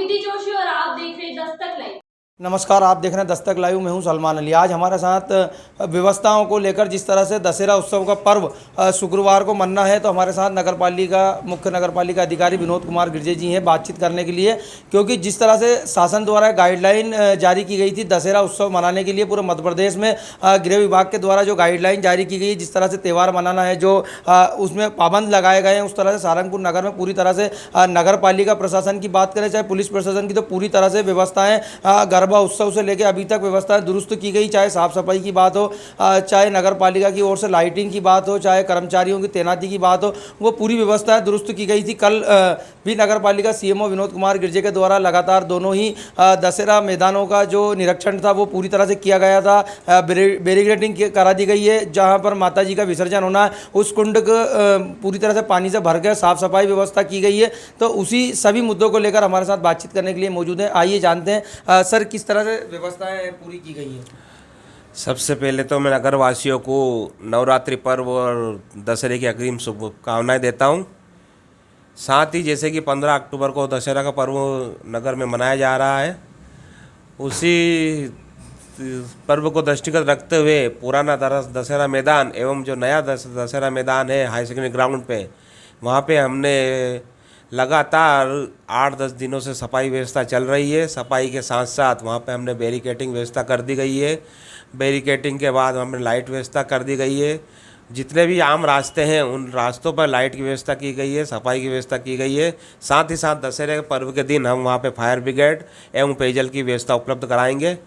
विधि जोशी और आप देख रहे हैं दस्तक लाइव। नमस्कार, आप देख रहे हैं दस्तक लाइव। मैं हूं सलमान अली। आज हमारे साथ व्यवस्थाओं को लेकर जिस तरह से दशहरा उत्सव का पर्व शुक्रवार को मनाना है, तो हमारे साथ मुख्य नगर पालिका अधिकारी विनोद कुमार गिरजे जी हैं बातचीत करने के लिए। क्योंकि जिस तरह से शासन द्वारा गाइडलाइन जारी की गई थी दशहरा उत्सव मनाने के लिए पूरे मध्य प्रदेश में, गृह विभाग के द्वारा जो गाइडलाइन जारी की गई है, जिस तरह से त्यौहार मनाना है, जो उसमें पाबंद लगाए गए हैं, उस तरह से सारंगपुर नगर में पूरी तरह से नगर पालिका प्रशासन की बात करें, चाहे पुलिस प्रशासन की, तो पूरी तरह से व्यवस्थाएँ गरबा उत्सव से लेकर अभी तक व्यवस्था दुरुस्त की गई। चाहे साफ सफाई की बात हो, चाहे नगर पालिका की ओर से लाइटिंग की बात हो, चाहे कर्मचारियों की तैनाती की बात हो, वो पूरी व्यवस्था दुरुस्त की गई थी। कल भी नगर पालिका सीएमओ विनोद कुमार गिरजे के द्वारा लगातार दोनों ही दशहरा मैदानों का जो निरीक्षण था वो पूरी तरह से किया गया था। बैरिकेडिंग करा दी गई है। जहाँ पर माता जी का विसर्जन होना है, उस कुंड को पूरी तरह से पानी से भर कर साफ सफाई व्यवस्था की गई है। तो उसी सभी मुद्दों को लेकर हमारे साथ बातचीत करने के लिए मौजूद है। आइए जानते हैं सर, किस तरह से व्यवस्थाएं पूरी की गई है। सबसे पहले तो मैं नगरवासियों को नवरात्रि पर्व और दशहरे की अग्रिम शुभकामनाएं देता हूं। साथ ही जैसे कि 15 अक्टूबर को दशहरा का पर्व नगर में मनाया जा रहा है, उसी पर्व को दृष्टिगत रखते हुए पुराना दशहरा मैदान एवं जो नया दशहरा मैदान है हाई सेकेंडरी ग्राउंड पे, वहाँ पे हमने लगातार 8-10 दिनों से सफाई व्यवस्था चल रही है। सफाई के साथ साथ वहाँ पे हमने बैरिकेडिंग व्यवस्था कर दी गई है। बैरिकेडिंग के बाद हमने लाइट व्यवस्था कर दी गई है। जितने भी आम रास्ते हैं उन रास्तों पर लाइट की व्यवस्था की गई है, सफाई की व्यवस्था की गई है। साथ ही साथ दशहरे के पर्व के दिन हम वहाँ पे फायर ब्रिगेड एवं पेयजल की व्यवस्था उपलब्ध कराएंगे।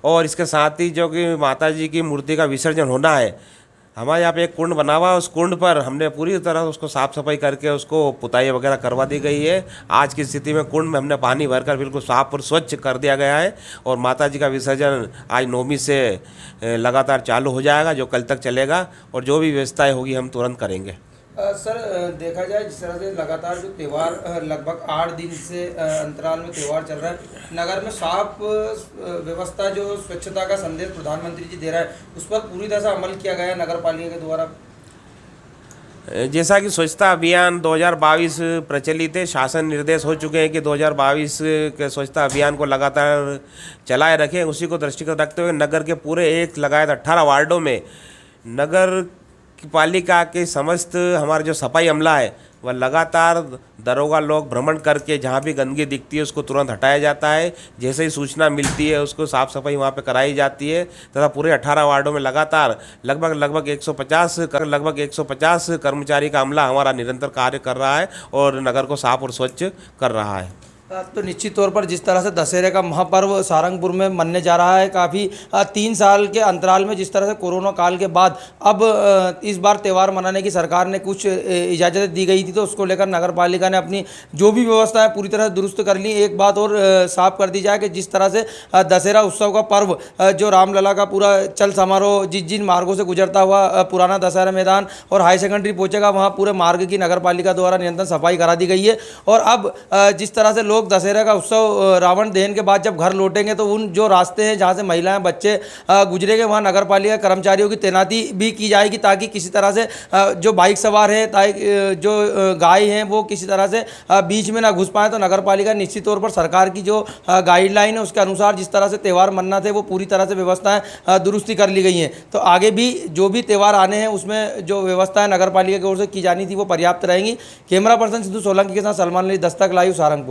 और इसके साथ ही जो कि माता जी की मूर्ति का विसर्जन होना है, हमारे यहाँ पे एक कुंड बना हुआ है, उस कुंड पर हमने पूरी तरह उसको साफ़ सफाई करके उसको पुताई वगैरह करवा दी गई है। आज की स्थिति में कुंड में हमने पानी भरकर बिल्कुल साफ और स्वच्छ कर दिया गया है। और माता जी का विसर्जन आज 9वीं से लगातार चालू हो जाएगा, जो कल तक चलेगा। और जो भी व्यवस्थाएँ होगी हम तुरंत करेंगे। सर, देखा जाए जिस तरह से लगातार जो त्यौहार लगभग 8 दिन से अंतराल में त्यौहार चल रहा है, नगर में साफ व्यवस्था, जो स्वच्छता का संदेश प्रधानमंत्री जी दे रहा है, उस पर पूरी तरह से अमल किया गया है नगर पालिका के द्वारा। जैसा कि स्वच्छता अभियान 2022 प्रचलित है, शासन निर्देश हो चुके हैं कि 2022 के स्वच्छता अभियान को लगातार चलाए रखें। उसी को दृष्टिगत रखते हुए नगर के पूरे लगातार 18 वार्डों में नगर पालिका के समस्त हमारे जो सफाई अमला है वह लगातार दरोगा लोग भ्रमण करके जहाँ भी गंदगी दिखती है उसको तुरंत हटाया जाता है। जैसे ही सूचना मिलती है उसको साफ़ सफाई वहाँ पे कराई जाती है तथा पूरे 18 वार्डों में लगातार लगभग 150 कर्मचारी का अमला हमारा निरंतर कार्य कर रहा है और नगर को साफ और स्वच्छ कर रहा है। तो निश्चित तौर पर जिस तरह से दशहरे का महापर्व सारंगपुर में मनने जा रहा है, काफ़ी 3 साल के अंतराल में जिस तरह से कोरोना काल के बाद अब इस बार त्यौहार मनाने की सरकार ने कुछ इजाज़तें दी गई थी, तो उसको लेकर नगर पालिका ने अपनी जो भी व्यवस्था है पूरी तरह से दुरुस्त कर ली। एक बात और साफ कर दी जाए कि जिस तरह से दशहरा उत्सव का पर्व जो रामलला का पूरा चल समारोह जिन मार्गों से गुजरता हुआ पुराना दशहरा मैदान और हाई सेकेंडरी पहुँचेगा, वहाँ पूरे मार्ग की नगर पालिका द्वारा निरंतर सफाई करा दी गई है। और अब जिस तरह से लोग दशहरा का उत्सव रावण दहन के बाद जब घर लौटेंगे, तो उन जो रास्ते हैं जहां से महिलाएं बच्चे गुजरेंगे, वहां नगर पालिका कर्मचारियों की तैनाती भी की जाएगी, ताकि किसी तरह से जो बाइक सवार हैं, जो गाय हैं, वो किसी तरह से बीच में ना घुस पाए। तो नगर पालिका निश्चित तौर पर सरकार की जो गाइडलाइन है उसके अनुसार जिस तरह से त्यौहार मनना थे वो पूरी तरह से व्यवस्थाएं दुरुस्ती कर ली गई हैं। तो आगे भी जो भी त्यौहार आने हैं उसमें जो व्यवस्थाएं नगर पालिका की ओर से की जानी थी वो पर्याप्त रहेंगी। कैमरा पर्सन सिद्धू सोलंकी के साथ सलमान अली, दस्तक लाइव, सारंगपुर।